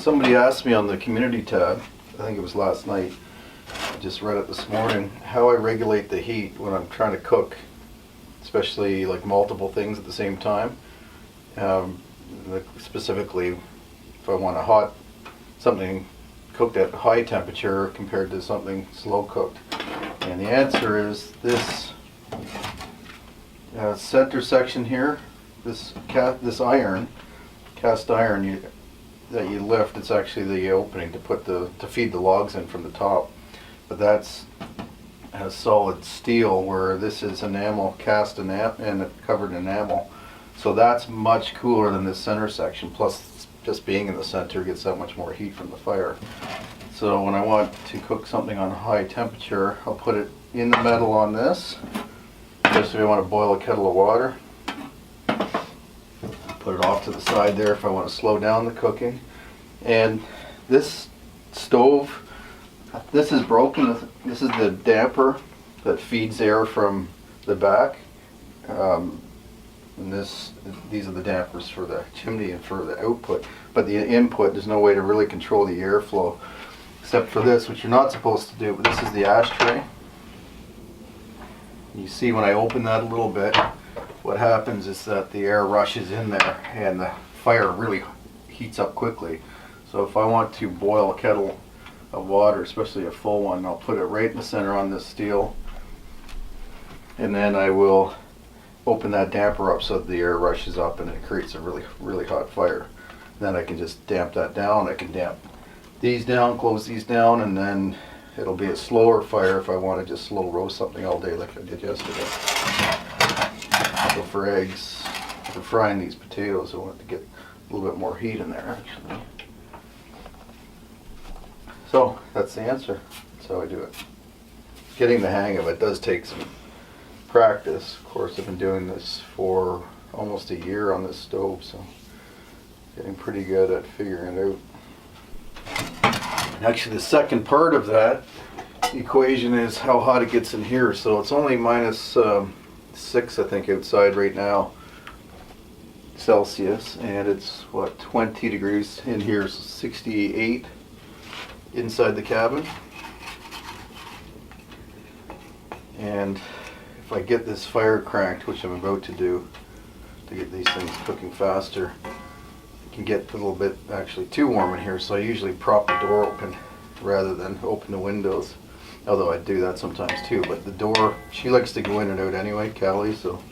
somebody asked me on the community tab, I think it was last night, I just read it this morning, how I regulate the heat when I'm trying to cook, especially like multiple things at the same time. Specifically, if I want something cooked at high temperature compared to something slow cooked. And the answer is this center section here, this cast iron that you lift. It's actually the opening to feed the logs in from the top, but that's has solid steel, where this is enamel, cast enamel, and covered enamel. So that's much cooler than this center section. Plus, just being in the center gets that much more heat from the fire. So when I want to cook something on high temperature, I'll put it in the metal on this. Just if I want to boil a kettle of water, put it off to the side there if I want to slow down the cooking. And this stove, this is broken. This is the damper that feeds air from the back. And these are the dampers for the chimney and for the output. But the input, there's no way to really control the airflow except for this, which you're not supposed to do. But this is the ashtray. You see when I open that a little bit, what happens is that the air rushes in there and the fire really heats up quickly. So if I want to boil a kettle of water, especially a full one, I'll put it right in the center on this steel, and then I will open that damper up so that the air rushes up and it creates a really hot fire. Then I can just damp that down. I can damp these down, close these down, and then it'll be a slower fire if I want to just slow roast something all day like I did yesterday. So for eggs, for frying these potatoes, I want to get a little bit more heat in there actually. So that's the answer. That's how I do it. Getting the hang of it does take some practice. Of course, I've been doing this for almost a year on this stove, so getting pretty good at figuring it out. Actually, the second part of that equation is how hot it gets in here. So it's only -6, I think, outside right now, Celsius, and it's what, 20 degrees in here, so 68 inside the cabin. And if I get this fire cranked, which I'm about to do, to get these things cooking faster, it can get a little bit actually too warm in here, so I usually prop the door open rather than open the windows, although I do that sometimes too. But the door, she likes to go in and out anyway, Callie, so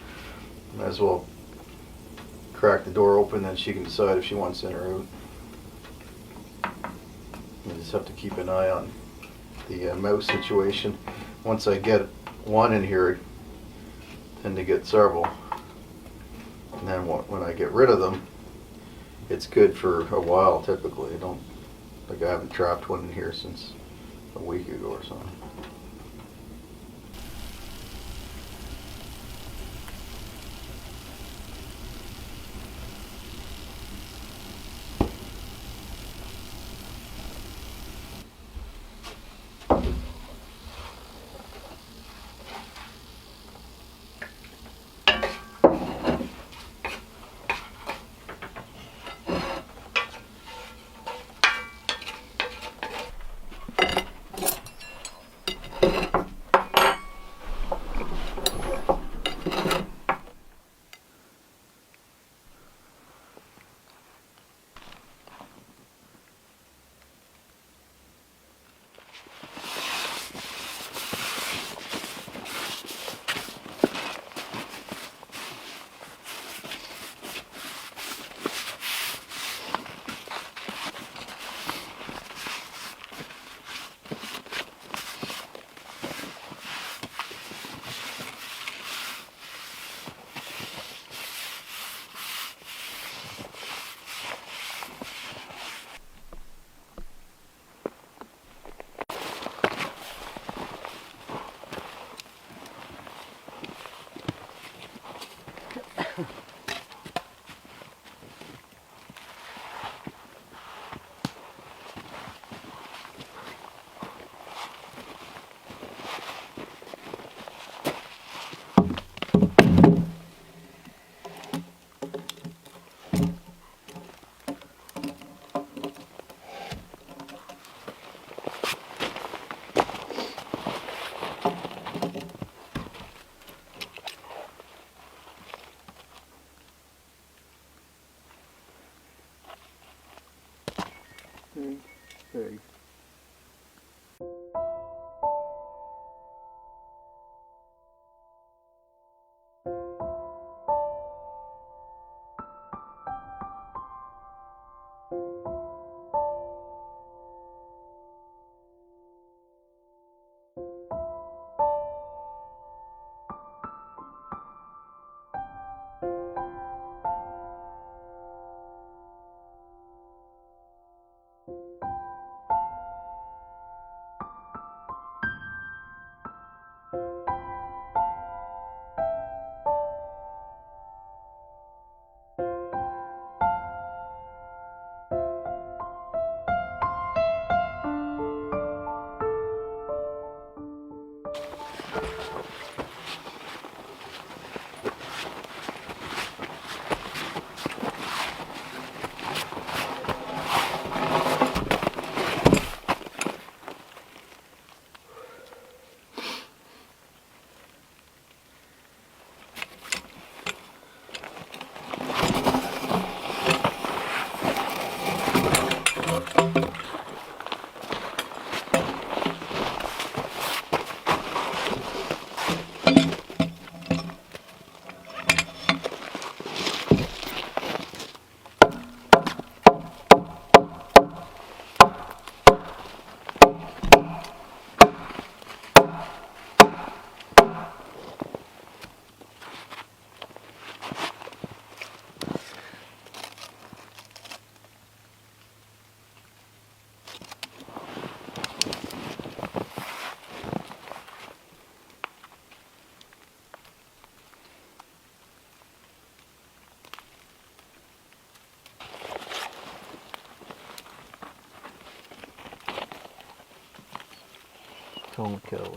might as well crack the door open, then she can decide if she wants in or out. You just have to keep an eye on the mouse situation. Once I get one in here, I tend to get several. And then when I get rid of them, it's good for a while typically. I haven't trapped one in here since a week ago or something. Pig. Don't go.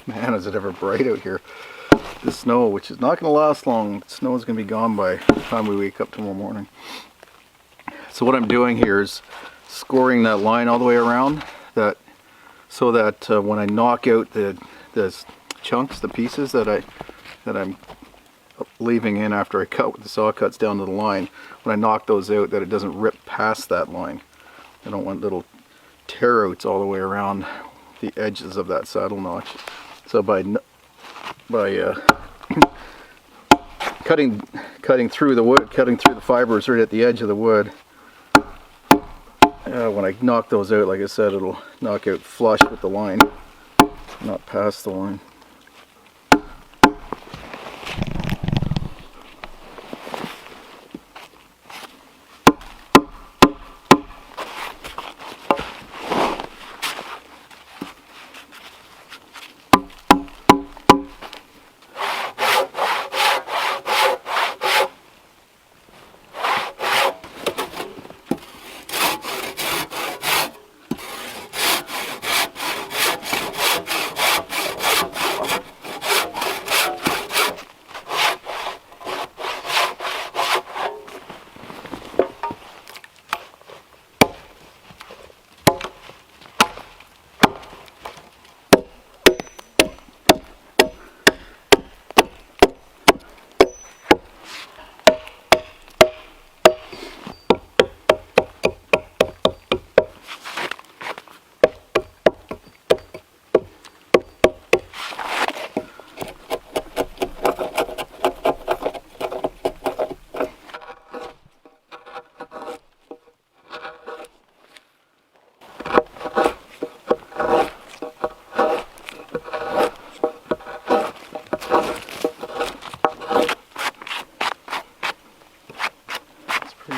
Man, is it ever bright out here. the snow, which is not going to last long. The snow is going to be gone by the time we wake up tomorrow morning. So what I'm doing here is scoring that line all the way around, so that when I knock out the chunks, the pieces that I'm leaving in after I cut with the saw cuts down to the line, when I knock those out, that it doesn't rip past that line. I don't want little tear outs all the way around the edges of that saddle notch. So by cutting through the wood, cutting through the fibers right at the edge of the wood, when I knock those out, like I said, it'll knock out flush with the line, not past the line.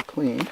Clean.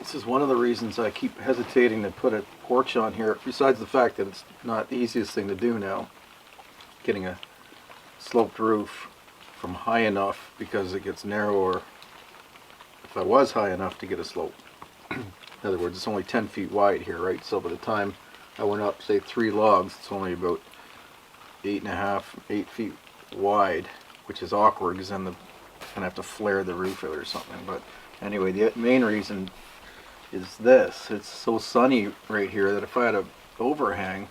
This is one of the reasons I keep hesitating to put a porch on here, besides the fact that it's not the easiest thing to do now. Getting a sloped roof from high enough, because it gets narrower if I was high enough to get a slope. In other words, it's only 10 feet wide here, right? So by the time I went up, say 3 logs, it's only about 8.5, 8 feet wide, which is awkward because then I'm gonna have to flare the roof out or something. But anyway, the main reason is this: it's so sunny right here that if I had an overhang,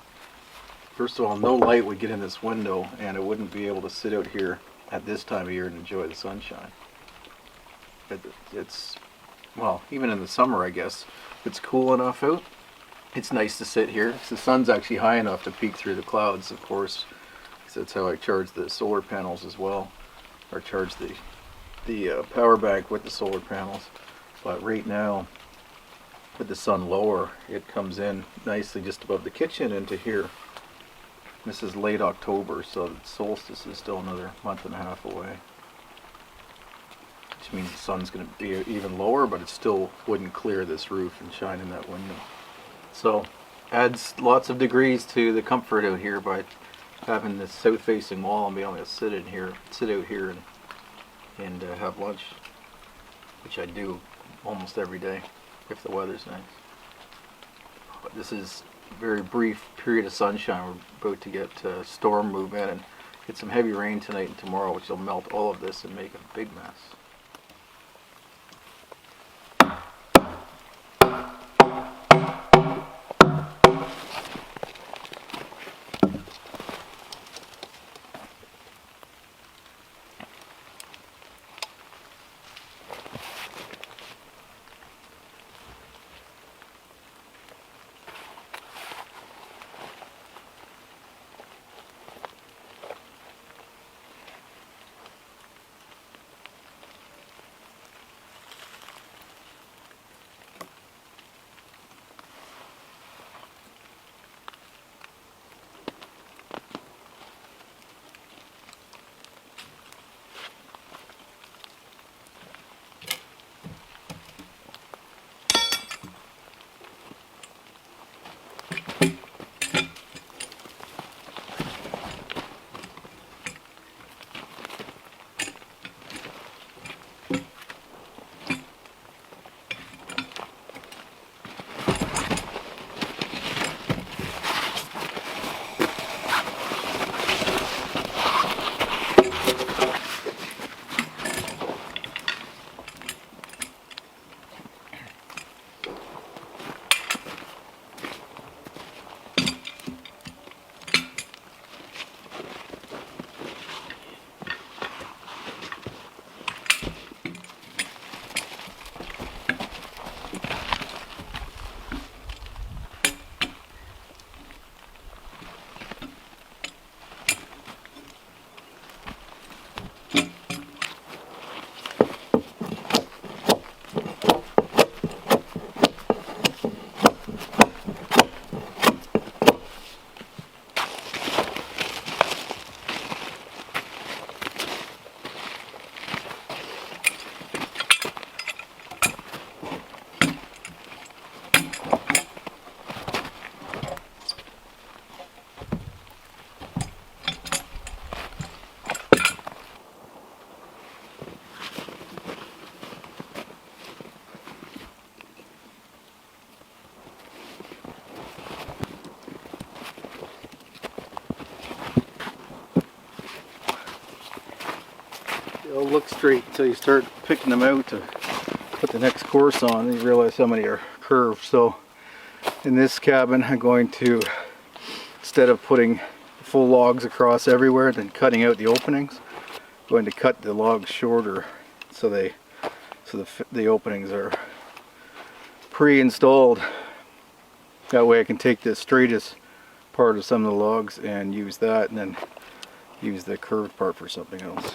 first of all, no light would get in this window, and I wouldn't be able to sit out here at this time of year and enjoy the sunshine. It's, well, even in the summer, I guess, if it's cool enough out, it's nice to sit here. The sun's actually high enough to peek through the clouds, of course, because that's how I charge the solar panels as well, or charge the power bank with the solar panels. But right now, with the sun lower, it comes in nicely just above the kitchen into here. This is late October, so the solstice is still another month and a half away, which means the sun's going to be even lower, but it still wouldn't clear this roof and shine in that window. So adds lots of degrees to the comfort out here by having this south-facing wall and being able to sit out here and have lunch, which I do almost every day if the weather's nice. But this is a very brief period of sunshine. We're about to get a storm move in and get some heavy rain tonight and tomorrow, which will melt all of this and make a big mess. They'll look straight until you start picking them out to put the next course on, and you realize how many are curved. So in this cabin, I'm going to, instead of putting full logs across everywhere then cutting out the openings, I'm going to cut the logs shorter so the openings are pre-installed. That way I can take the straightest part of some of the logs and use that, and then use the curved part for something else.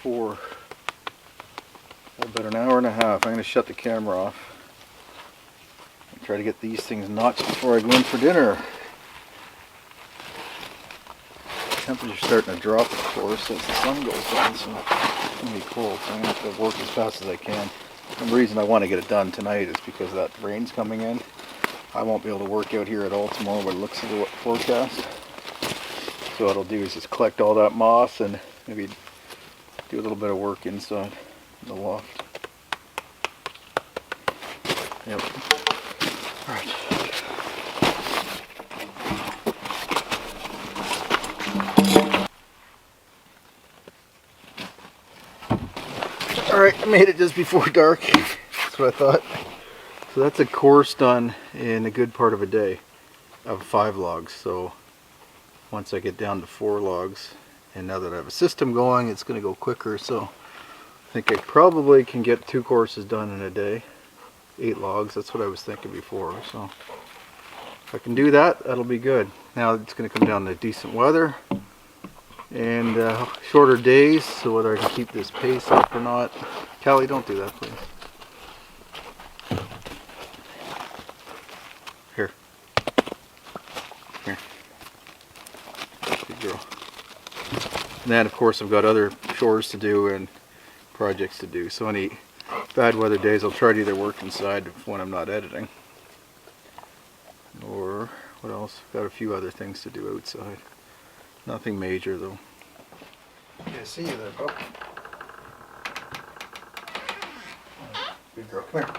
for about an hour and a half. I'm going to shut the camera off and try to get these things notched before I go in for dinner. Temperature's starting to drop, of course, as the sun goes down, so it's going to be cold. So I'm going to have to work as fast as I can. And the reason I want to get it done tonight is because that rain's coming in. I won't be able to work out here at all tomorrow by the looks of the forecast. So what I'll do is just collect all that moss and maybe do a little bit of work inside the loft. Yep. All right. Alright, I made it just before dark. That's what I thought. So that's a course done in a good part of a day of 5 logs. So once I get down to 4 logs, and now that I have a system going, it's going to go quicker. So I think I probably can get 2 courses done in a day. 8 logs, that's what I was thinking before. So if I can do that, that'll be good. Now it's going to come down to decent weather and shorter days, so whether I can keep this pace up or not. Callie, don't do that, please. Here. Here. Good girl. And then, of course, I've got other chores to do and projects to do. So any bad weather days, I'll try to either work inside when I'm not editing. Or, what else? Got a few other things to do outside. Nothing major though. Yeah, see you there, pup. Good girl. Come here.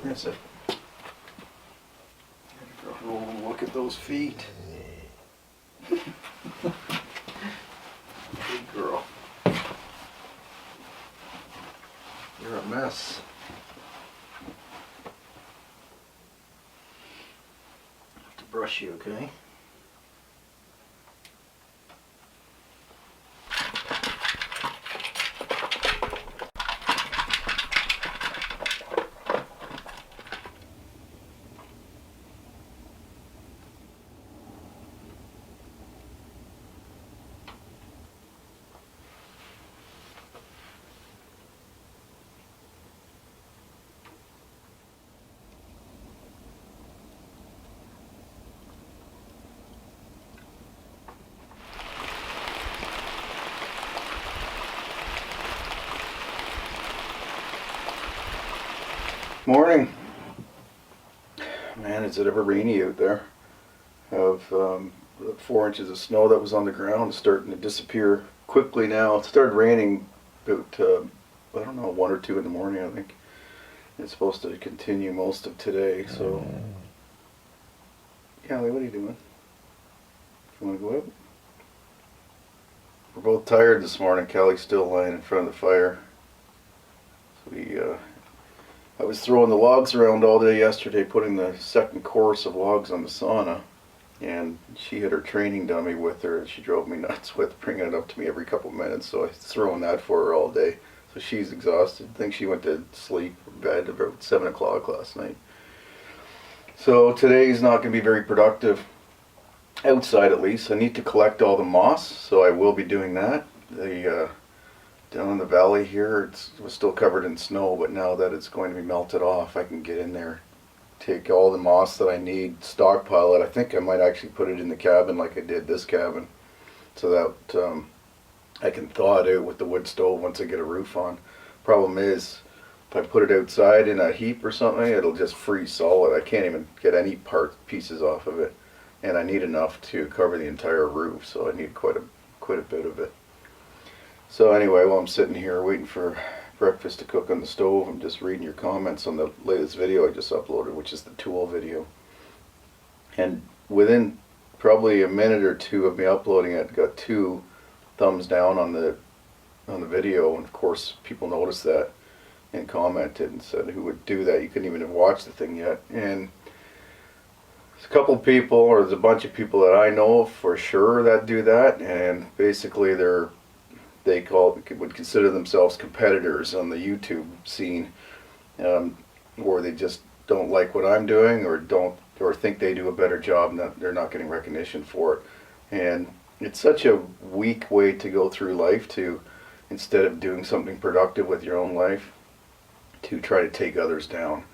That's it. Oh, look at those feet. Good girl. You're a mess. I have to brush you, okay? Morning. Man, is it ever rainy out there? I have 4 inches of snow that was on the ground starting to disappear quickly now. It started raining about, I don't know, 1 or 2 in the morning, I think. It's supposed to continue most of today, so... Callie, what are you doing? You want to go out? We're both tired this morning. Callie's still lying in front of the fire. So I was throwing the logs around all day yesterday, putting the second course of logs on the sauna, and she had her training dummy with her, and she drove me nuts with bringing it up to me every couple of minutes, so I was throwing that for her all day. So she's exhausted. I think she went to sleep or bed about 7 o'clock last night. So today's not going to be very productive, outside at least. I need to collect all the moss, so I will be doing that. Down in the valley here, it was still covered in snow, but now that it's going to be melted off, I can get in there, take all the moss that I need, stockpile it. I think I might actually put it in the cabin like I did this cabin, so that I can thaw it out with the wood stove once I get a roof on. Problem is, if I put it outside in a heap or something, it'll just freeze solid. I can't even get any pieces off of it, and I need enough to cover the entire roof, so I need quite a bit of it. So anyway, while I'm sitting here waiting for breakfast to cook on the stove, I'm just reading your comments on the latest video I just uploaded, which is the tool video. And within probably a minute or 2 of me uploading it, got 2 thumbs down on the video, and of course people noticed that and commented and said, who would do that? You couldn't even have watched the thing yet. And there's a couple of people, or there's a bunch of people that I know for sure that do that, and basically they would consider themselves competitors on the YouTube scene, or they just don't like what I'm doing, or think they do a better job and that they're not getting recognition for it. And it's such a weak way to go through life, to, instead of doing something productive with your own life, to try to take others down.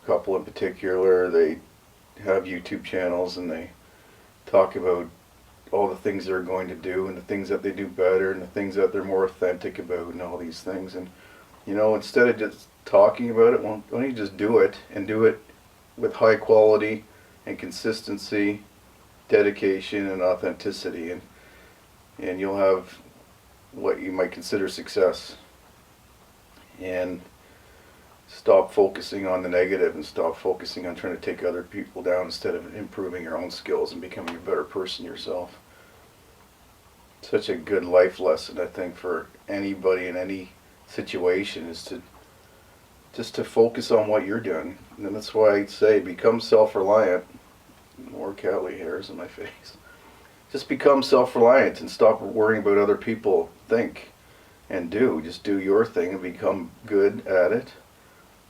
Couple in particular, they have YouTube channels and they talk about all the things they're going to do and the things that they do better and the things that they're more authentic about and all these things. And instead of just talking about it, why don't you just do it, and do it with high quality and consistency, dedication and authenticity, and you'll have what you might consider success. And stop focusing on the negative and stop focusing on trying to take other people down instead of improving your own skills and becoming a better person yourself. Such a good life lesson, I think, for anybody in any situation, is to focus on what you're doing. And that's why I say become self-reliant. More Cali hairs in my face. Just become self-reliant and stop worrying about other people think and do. Just do your thing and become good at it,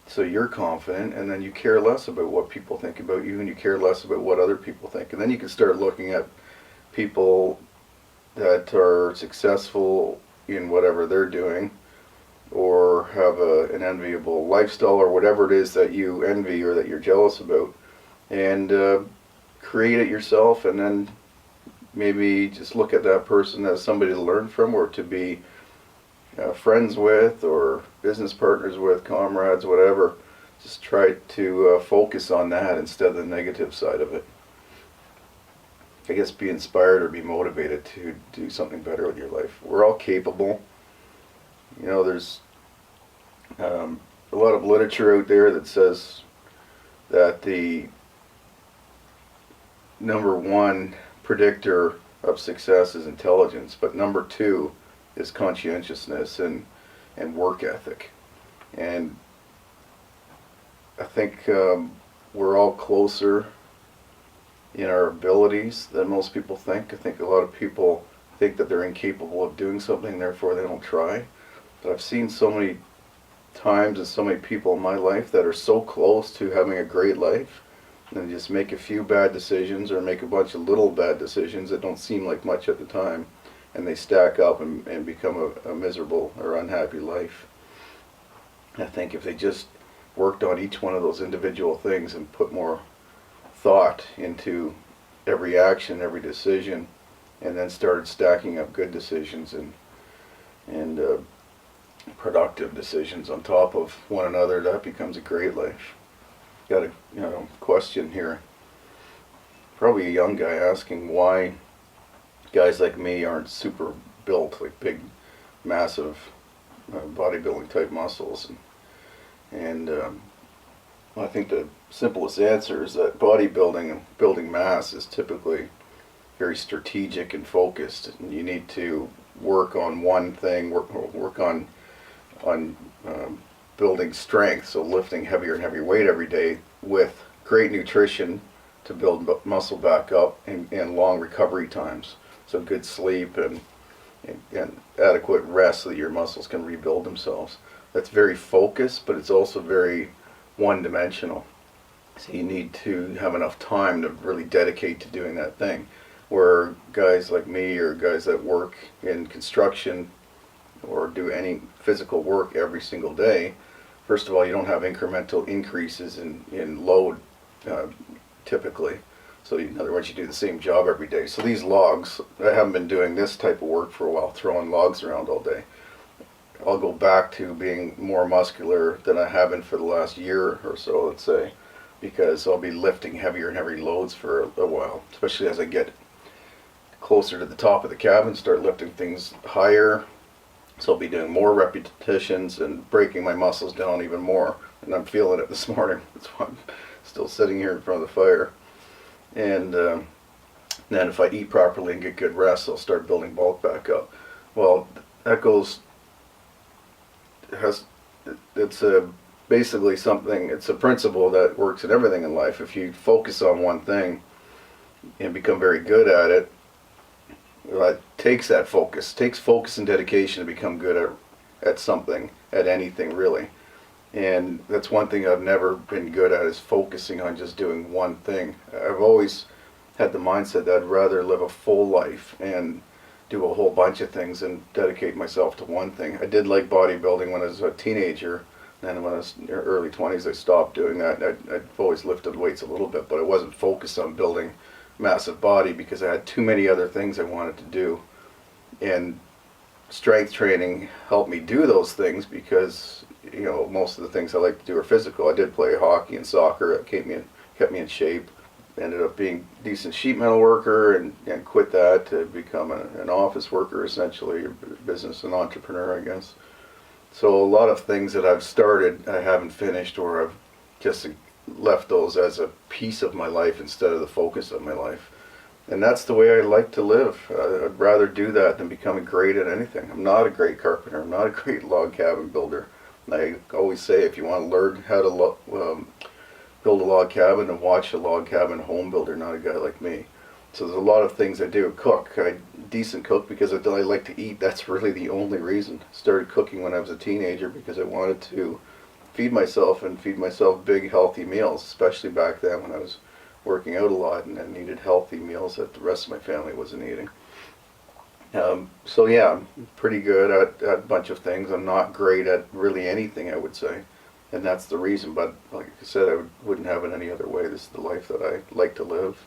so you're confident, and then you care less about what people think about you, and you care less about what other people think. And then you can start looking at people that are successful in whatever they're doing, or have an enviable lifestyle, or whatever it is that you envy or that you're jealous about, and create it yourself. And then maybe just look at that person as somebody to learn from, or to be friends with, or business partners with, comrades, whatever. Just try to focus on that instead of the negative side of it. I guess be inspired or be motivated to do something better with your life. We're all capable. There's a lot of literature out there that says that the number one predictor of success is intelligence, but number two is conscientiousness and work ethic. And I think we're all closer in our abilities than most people think. I think a lot of people think that they're incapable of doing something, therefore they don't try. But I've seen so many times and so many people in my life that are so close to having a great life, and they just make a few bad decisions or make a bunch of little bad decisions that don't seem like much at the time, and they stack up and become a miserable or unhappy life. I think if they just worked on each one of those individual things and put more thought into every action, every decision, and then started stacking up good decisions and productive decisions on top of one another, that becomes a great life. Got a question here. Probably a young guy asking why guys like me aren't super built, like big, massive bodybuilding type muscles. And I think the simplest answer is that bodybuilding and building mass is typically very strategic and focused. And you need to work on one thing, work on building strength, so lifting heavier and heavier weight every day with great nutrition to build muscle back up, and long recovery times. So good sleep and adequate rest so that your muscles can rebuild themselves. That's very focused, but it's also very one-dimensional. So you need to have enough time to really dedicate to doing that thing. Where guys like me, or guys that work in construction or do any physical work every single day, first of all, you don't have incremental increases in load typically. So in other words, you do the same job every day. So these logs, I haven't been doing this type of work for a while, throwing logs around all day. I'll go back to being more muscular than I have been for the last year or so, let's say, because I'll be lifting heavier and heavier loads for a while, especially as I get closer to the top of the cabin, start lifting things higher. So I'll be doing more repetitions and breaking my muscles down even more. And I'm feeling it this morning. That's why I'm still sitting here in front of the fire. And then if I eat properly and get good rest, I'll start building bulk back up. Well, that goes, it's basically something, it's a principle that works in everything in life. If you focus on one thing and become very good at it, it takes that focus. It takes focus and dedication to become good at something, at anything really. And that's one thing I've never been good at, is focusing on just doing one thing. I've always had the mindset that I'd rather live a full life and do a whole bunch of things and dedicate myself to one thing. I did like bodybuilding when I was a teenager, and then when I was in the early 20s I stopped doing that. I'd always lifted weights a little bit, but I wasn't focused on building massive body because I had too many other things I wanted to do. And strength training helped me do those things because, you know, most of the things I like to do are physical. I did play hockey and soccer. It kept me in shape. Ended up being a decent sheet metal worker and quit that to become an office worker, essentially, a business and entrepreneur, I guess. So a lot of things that I've started I haven't finished, or I've just left those as a piece of my life instead of the focus of my life. And that's the way I like to live. I'd rather do that than becoming great at anything. I'm not a great carpenter. I'm not a great log cabin builder. I always say, if you want to learn how to build a log cabin, and watch a log cabin home builder, not a guy like me. So there's a lot of things I do. Cook. I'm a decent cook because I like to eat. That's really the only reason. I started cooking when I was a teenager because I wanted to feed myself and feed myself big, healthy meals, especially back then when I was working out a lot and I needed healthy meals that the rest of my family wasn't eating. So yeah, I'm pretty good at a bunch of things. I'm not great at really anything, I would say. And that's the reason, but like I said, I wouldn't have it any other way. This is the life that I like to live.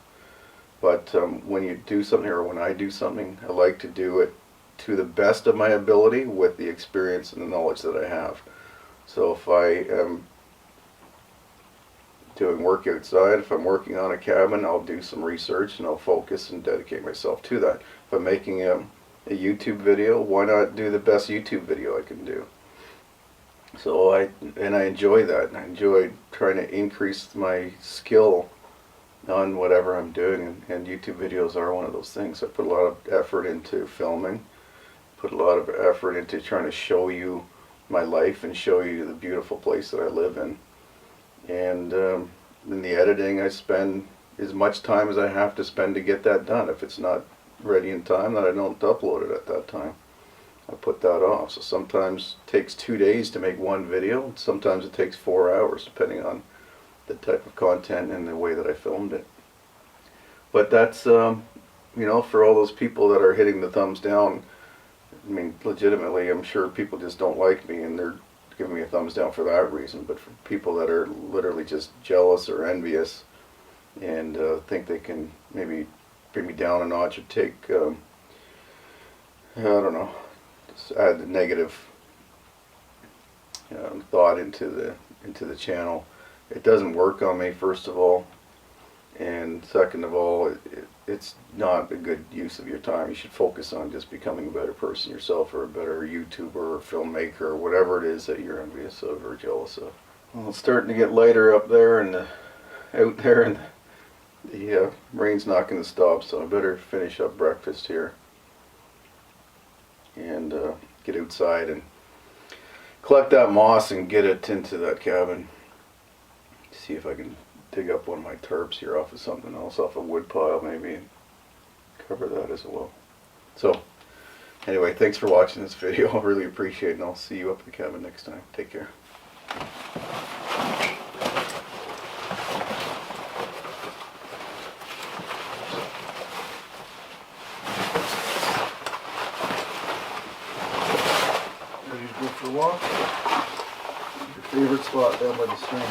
But when you do something, or when I do something, I like to do it to the best of my ability with the experience and the knowledge that I have. So if I am doing work outside, if I'm working on a cabin, I'll do some research and I'll focus and dedicate myself to that. If I'm making a YouTube video, why not do the best YouTube video I can do? So I enjoy that. I enjoy trying to increase my skill on whatever I'm doing, and YouTube videos are one of those things. I put a lot of effort into filming, put a lot of effort into trying to show you my life and show you the beautiful place that I live in. And in the editing, I spend as much time as I have to spend to get that done. If it's not ready in time, then I don't upload it at that time. I put that off. So sometimes it takes 2 days to make one video. Sometimes it takes 4 hours, depending on the type of content and the way that I filmed it. But that's, you know, for all those people that are hitting the thumbs down, I mean, legitimately, I'm sure people just don't like me and they're giving me a thumbs down for that reason. But for people that are literally just jealous or envious and think they can maybe bring me down a notch or take, I don't know, just add the negative thought into the channel. It doesn't work on me, first of all, and second of all, it's not a good use of your time. You should focus on just becoming a better person yourself, or a better YouTuber or filmmaker, or whatever it is that you're envious of or jealous of. Well, it's starting to get lighter up there and out there, and the rain's not going to stop, so I better finish up breakfast here and get outside and collect that moss and get it into that cabin. See if I can dig up one of my tarps here off of something else, off a wood pile maybe, and cover that as well. So anyway, thanks for watching this video. I really appreciate it, and I'll see you up at the cabin next time. Take care. Ready to go for a walk? Your favorite spot down by the stream.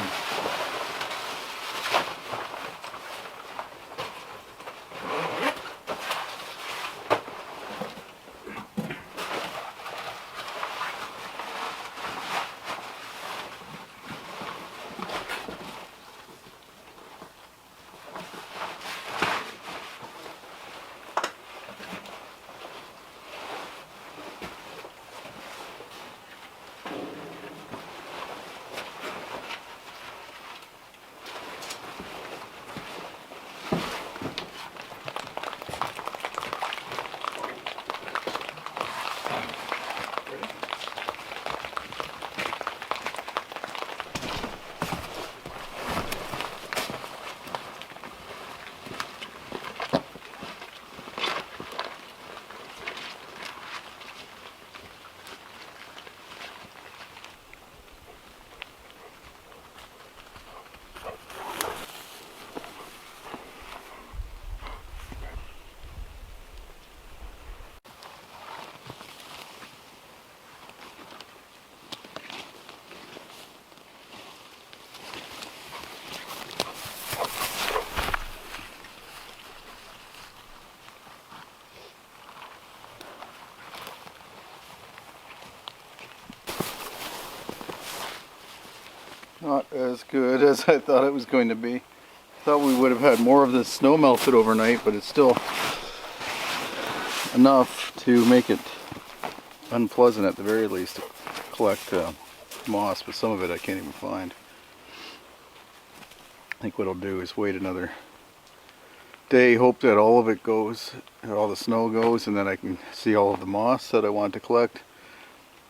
Not as good as I thought it was going to be. Thought we would have had more of the snow melted overnight, but it's still enough to make it unpleasant at the very least to collect moss, but some of it I can't even find. I think what I'll do is wait another day, hope that all of it goes, all the snow goes, and then I can see all of the moss that I want to collect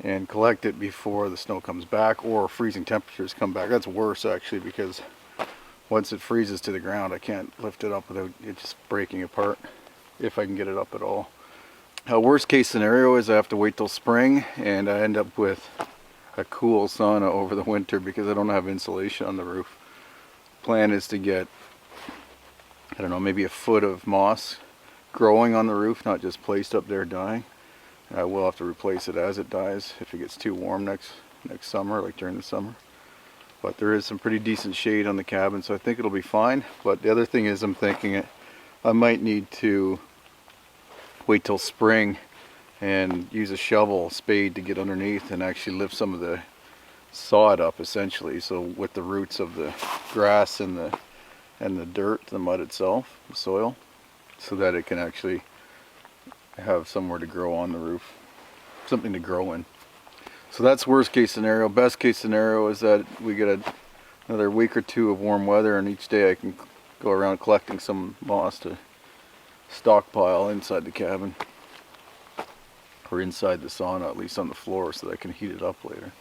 and collect it before the snow comes back or freezing temperatures come back. That's worse actually, because once it freezes to the ground I can't lift it up without it just breaking apart, if I can get it up at all. Worst case scenario is I have to wait till spring and I end up with a cool sauna over the winter because I don't have insulation on the roof. Plan is to get, I don't know, maybe a foot of moss growing on the roof, not just placed up there dying. I will have to replace it as it dies if it gets too warm next summer, like during the summer. But there is some pretty decent shade on the cabin, so I think it'll be fine. But the other thing is I'm thinking I might need to wait till spring and use a shovel, spade to get underneath and actually lift some of the sod up essentially. So with the roots of the grass and the dirt, the mud itself, the soil, so that it can actually have somewhere to grow on the roof, something to grow in. So that's worst case scenario. Best case scenario is that we get another week or two of warm weather and each day I can go around collecting some moss to stockpile inside the cabin or inside the sauna, at least on the floor, so that I can heat it up later.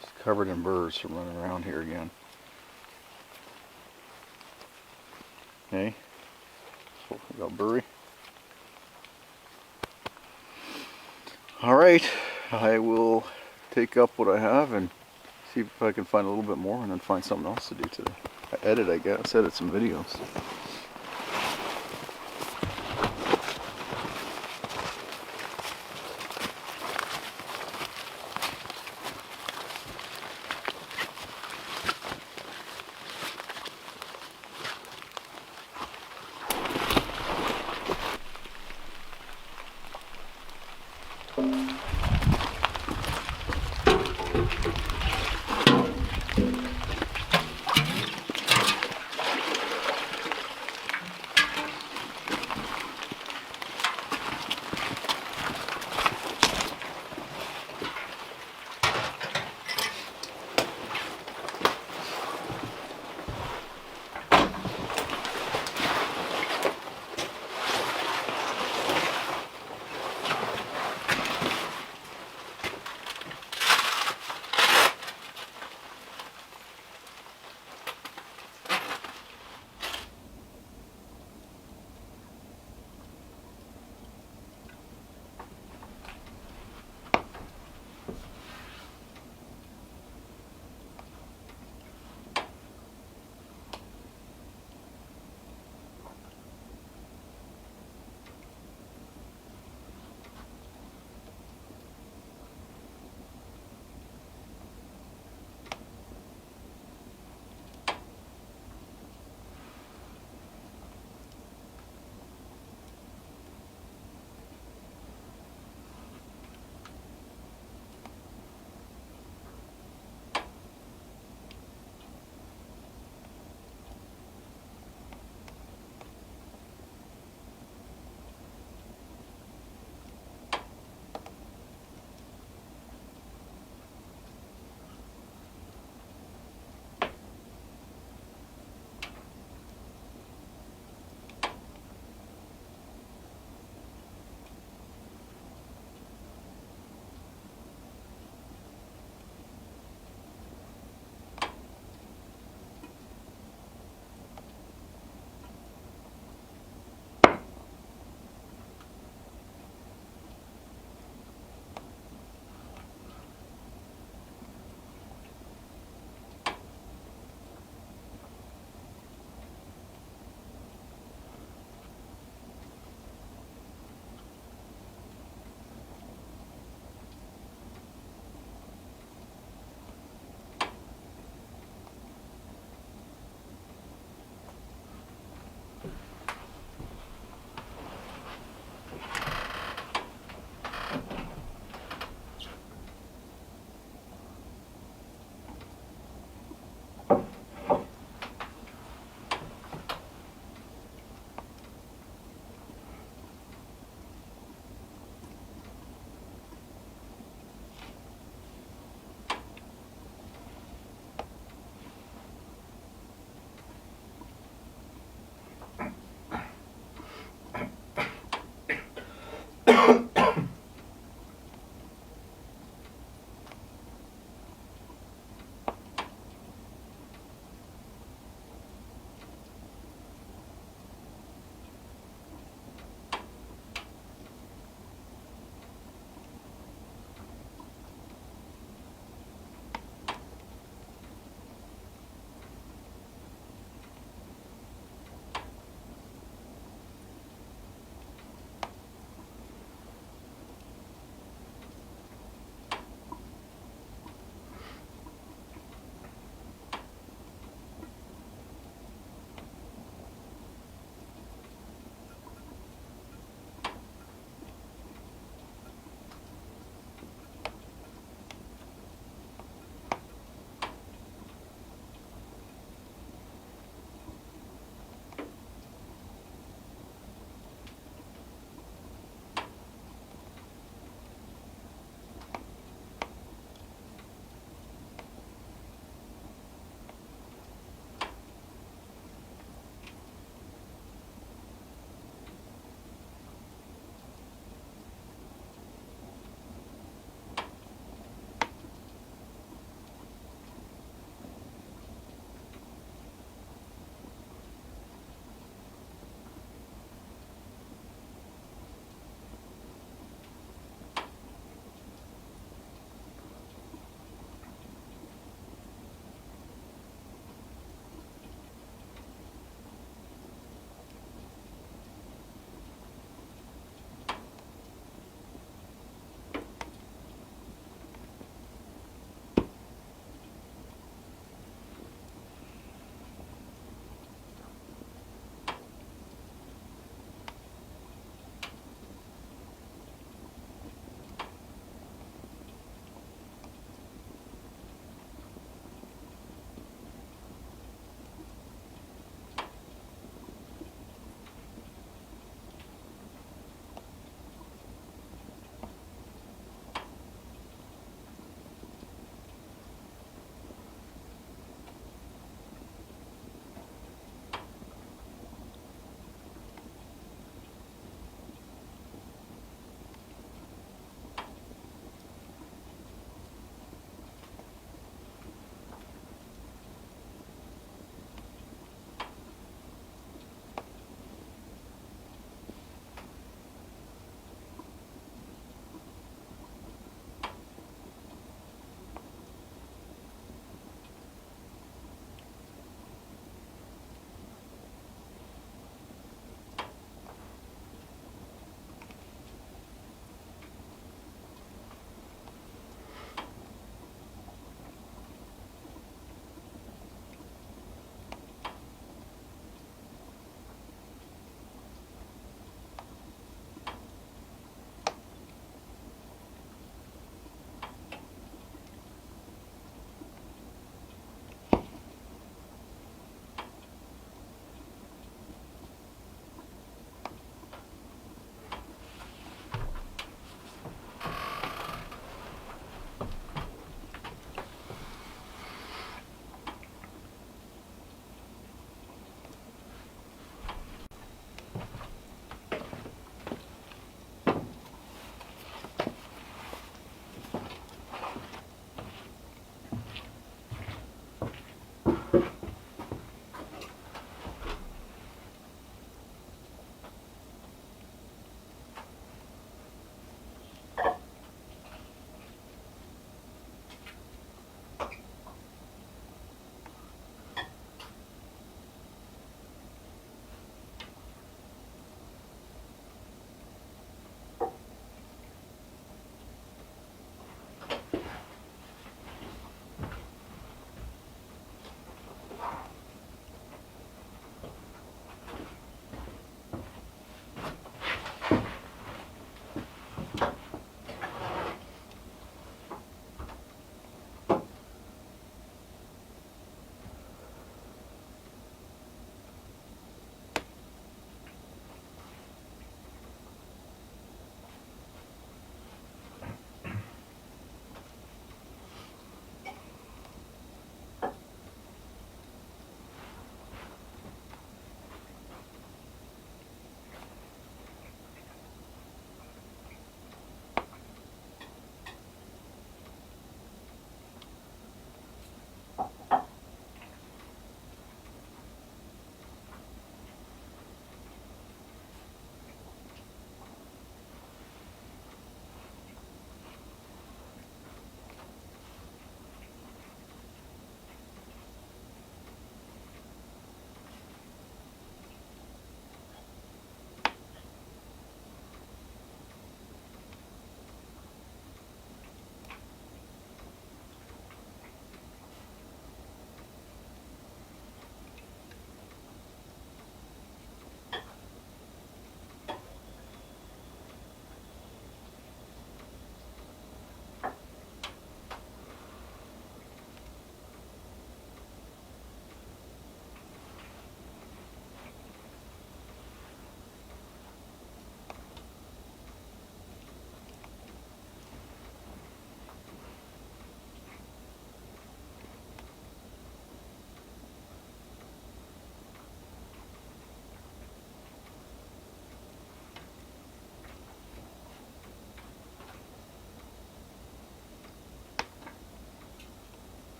It's covered in birds from running around here again. Okay, so we got Burry. Alright, I will take up what I have and see if I can find a little bit more and then find something else to do today. Edit some videos.